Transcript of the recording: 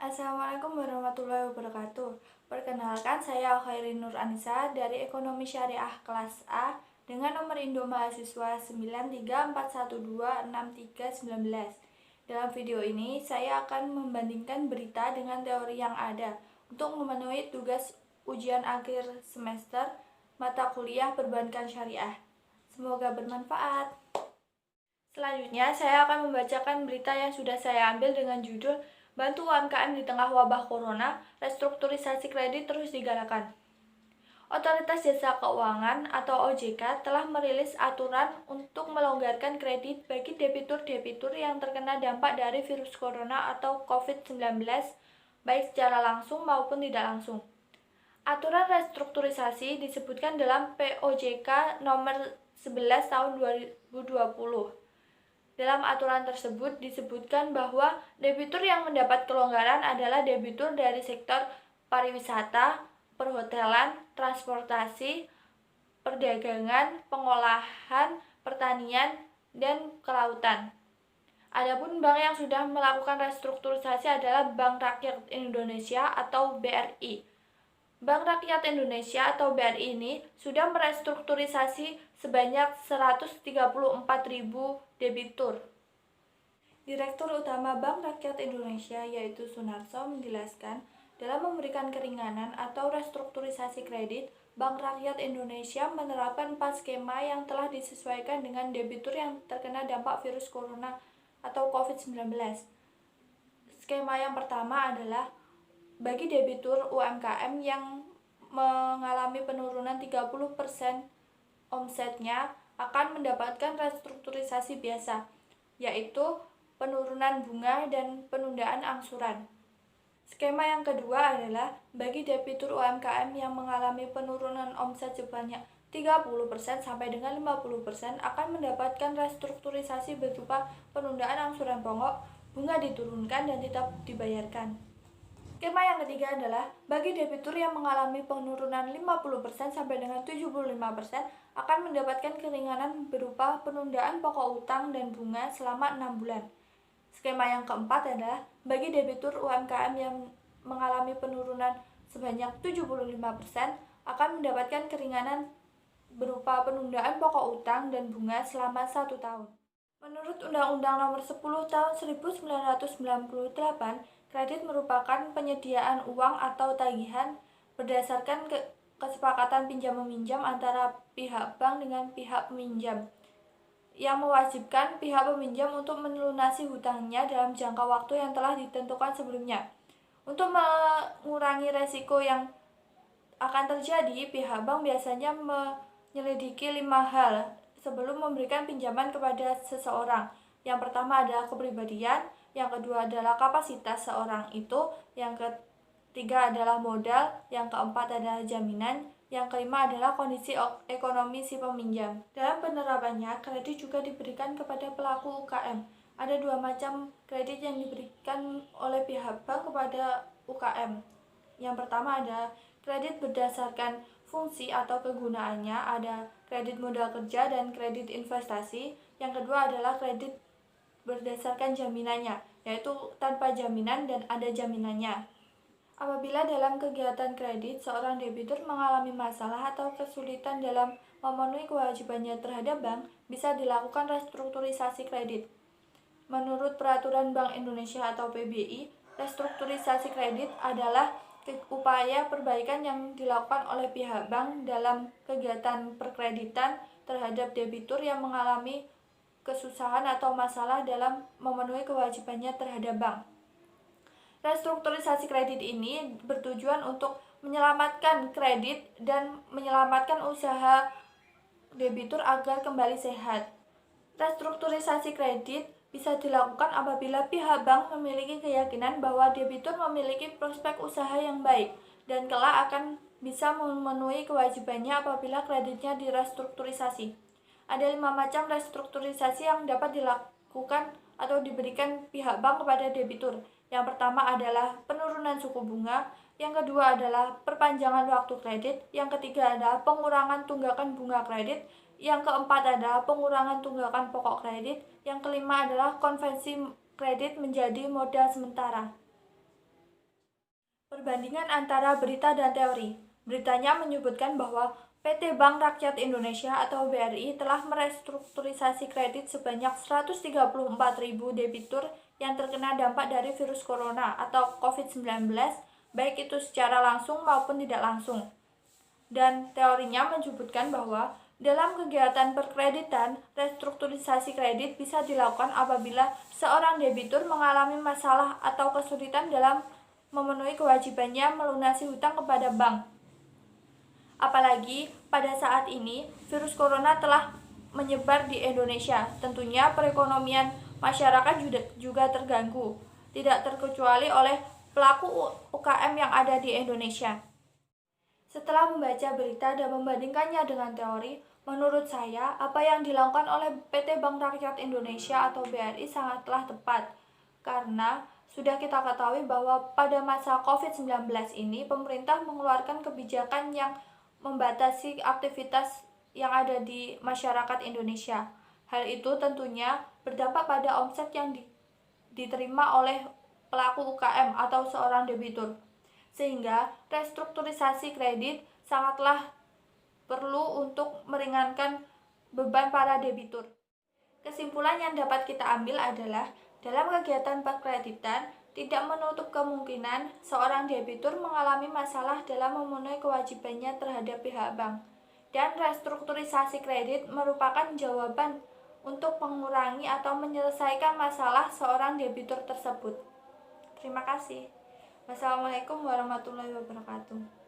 Assalamualaikum warahmatullahi wabarakatuh. Perkenalkan, saya Khairi Nur Anissa dari Ekonomi Syariah kelas A dengan nomor induk mahasiswa 934126319. Dalam video ini, saya akan membandingkan berita dengan teori yang ada untuk memenuhi tugas ujian akhir semester mata kuliah perbankan syariah. Semoga bermanfaat. Selanjutnya, saya akan membacakan berita yang sudah saya ambil dengan judul Bantu UMKM di tengah wabah corona, restrukturisasi kredit terus digalakan. Otoritas Jasa Keuangan atau OJK telah merilis aturan untuk melonggarkan kredit bagi debitur-debitur yang terkena dampak dari virus corona atau COVID-19, baik secara langsung maupun tidak langsung. Aturan restrukturisasi disebutkan dalam POJK nomor 11 tahun 2020. Dalam aturan tersebut disebutkan bahwa debitur yang mendapat kelonggaran adalah debitur dari sektor pariwisata, perhotelan, transportasi, perdagangan, pengolahan, pertanian, dan kelautan. Adapun bank yang sudah melakukan restrukturisasi adalah Bank Rakyat Indonesia atau BRI. Bank Rakyat Indonesia atau BRI ini sudah merestrukturisasi sebanyak 134.000 debitur. Direktur Utama Bank Rakyat Indonesia yaitu Sunarso menjelaskan, dalam memberikan keringanan atau restrukturisasi kredit, Bank Rakyat Indonesia menerapkan 4 skema yang telah disesuaikan dengan debitur yang terkena dampak virus corona atau COVID-19. Skema yang pertama adalah bagi debitur UMKM yang mengalami penurunan 30% omsetnya akan mendapatkan restrukturisasi biasa, yaitu penurunan bunga dan penundaan angsuran. Skema yang kedua adalah bagi debitur UMKM yang mengalami penurunan omset sebanyak 30% sampai dengan 50% akan mendapatkan restrukturisasi berupa penundaan angsuran pokok, bunga diturunkan dan tetap dibayarkan. Skema yang ketiga adalah bagi debitur yang mengalami penurunan 50% sampai dengan 75% akan mendapatkan keringanan berupa penundaan pokok utang dan bunga selama 6 bulan. Skema yang keempat adalah bagi debitur UMKM yang mengalami penurunan sebanyak 75% akan mendapatkan keringanan berupa penundaan pokok utang dan bunga selama 1 tahun. Menurut Undang-Undang Nomor 10 Tahun 1998, kredit merupakan penyediaan uang atau tagihan berdasarkan kesepakatan pinjam-meminjam antara pihak bank dengan pihak peminjam, yang mewajibkan pihak peminjam untuk melunasi hutangnya dalam jangka waktu yang telah ditentukan sebelumnya. Untuk mengurangi resiko yang akan terjadi, pihak bank biasanya menyelidiki 5 hal sebelum memberikan pinjaman kepada seseorang. Yang pertama adalah kepribadian, yang kedua adalah kapasitas seorang itu, yang ketiga adalah modal, yang keempat adalah jaminan, yang kelima adalah kondisi ekonomi si peminjam. Dalam penerapannya, kredit juga diberikan kepada pelaku UKM. Ada 2 macam kredit yang diberikan oleh pihak bank kepada UKM. Yang pertama ada kredit berdasarkan fungsi atau kegunaannya, ada kredit modal kerja dan kredit investasi. Yang kedua adalah kredit berdasarkan jaminannya, yaitu tanpa jaminan dan ada jaminannya. Apabila dalam kegiatan kredit seorang debitur mengalami masalah atau kesulitan dalam memenuhi kewajibannya terhadap bank, bisa dilakukan restrukturisasi kredit. Menurut Peraturan Bank Indonesia atau PBI, restrukturisasi kredit adalah upaya perbaikan yang dilakukan oleh pihak bank dalam kegiatan perkreditan terhadap debitur yang mengalami kesusahan atau masalah dalam memenuhi kewajibannya terhadap bank. Restrukturisasi kredit ini bertujuan untuk menyelamatkan kredit dan menyelamatkan usaha debitur agar kembali sehat. Restrukturisasi kredit bisa dilakukan apabila pihak bank memiliki keyakinan bahwa debitur memiliki prospek usaha yang baik dan kelak akan bisa memenuhi kewajibannya apabila kreditnya direstrukturisasi. Ada 5 macam restrukturisasi yang dapat dilakukan atau diberikan pihak bank kepada debitur. Yang pertama adalah penurunan suku bunga, yang kedua adalah perpanjangan waktu kredit, yang ketiga adalah pengurangan tunggakan bunga kredit, yang keempat adalah pengurangan tunggakan pokok kredit, yang kelima adalah konvensi kredit menjadi modal sementara. Perbandingan antara berita dan teori. Beritanya menyebutkan bahwa PT Bank Rakyat Indonesia atau BRI telah merestrukturisasi kredit sebanyak 134.000 debitur yang terkena dampak dari virus corona atau COVID-19, baik itu secara langsung maupun tidak langsung. Dan teorinya menyebutkan bahwa dalam kegiatan perkreditan, restrukturisasi kredit bisa dilakukan apabila seorang debitur mengalami masalah atau kesulitan dalam memenuhi kewajibannya melunasi hutang kepada bank. Apalagi pada saat ini virus corona telah menyebar di Indonesia, tentunya perekonomian masyarakat juga terganggu, tidak terkecuali oleh pelaku UKM yang ada di Indonesia. Setelah membaca berita dan membandingkannya dengan teori, menurut saya apa yang dilakukan oleh PT Bank Rakyat Indonesia atau BRI sangatlah tepat, karena sudah kita ketahui bahwa pada masa COVID-19 ini pemerintah mengeluarkan kebijakan yang membatasi aktivitas yang ada di masyarakat Indonesia. Hal itu tentunya berdampak pada omset yang diterima oleh pelaku UKM atau seorang debitur. Sehingga restrukturisasi kredit sangatlah perlu untuk meringankan beban para debitur. Kesimpulan yang dapat kita ambil adalah dalam kegiatan perkreditan tidak menutup kemungkinan seorang debitur mengalami masalah dalam memenuhi kewajibannya terhadap pihak bank. Dan restrukturisasi kredit merupakan jawaban untuk mengurangi atau menyelesaikan masalah seorang debitur tersebut. Terima kasih. Wassalamualaikum warahmatullahi wabarakatuh.